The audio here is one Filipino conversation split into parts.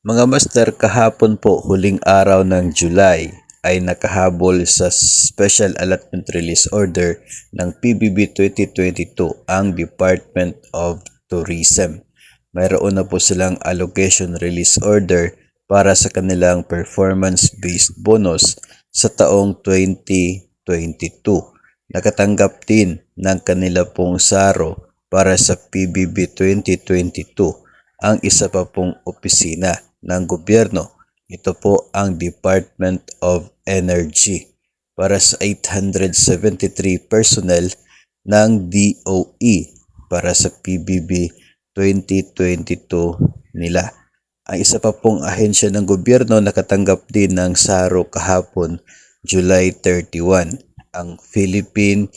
Mga master, kahapon po huling araw ng July ay nakahabol sa Special Allotment Release Order ng PBB 2022 ang Department of Tourism. Mayroon na po silang Allocation Release Order para sa kanilang performance-based bonus sa taong 2022. Nakatanggap din ng kanila pong SARO para sa PBB 2022 ang isa pa pong opisina ng gobyerno. Ito po ang Department of Energy para sa 873 personnel ng DOE para sa PBB 2022 nila. Ang isa pa pong ahensya ng gobyerno nakatanggap din ng SARO kahapon, July 31, ang Philippine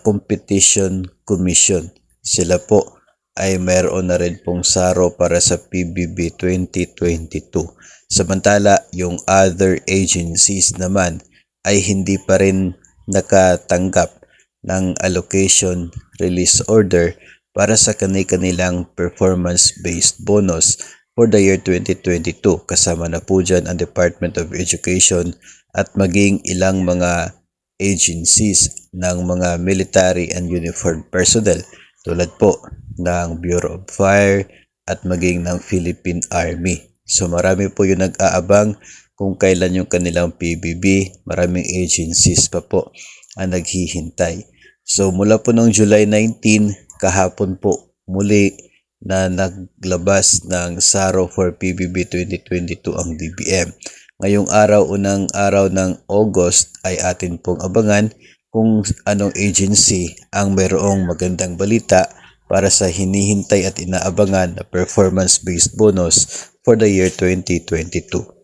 Competition Commission. Sila po ay mayroon na rin pong SARO para sa PBB 2022. Samantala, yung other agencies naman ay hindi pa rin nakatanggap ng allocation release order para sa kanilang performance-based bonus for the year 2022. Kasama na po dyan ang Department of Education at maging ilang mga agencies ng mga military and uniformed personnel tulad po ng Bureau of Fire at maging ng Philippine Army. So marami po yung nag-aabang kung kailan yung kanilang PBB. Maraming agencies pa po ang naghihintay. So mula po noong July 19, kahapon po muli na naglabas ng SARO for PBB 2022 ang DBM. Ngayong araw, unang araw ng August ay atin pong abangan kung anong agency ang mayroong magandang balita para sa hinihintay at inaabangan na performance-based bonus for the year 2022.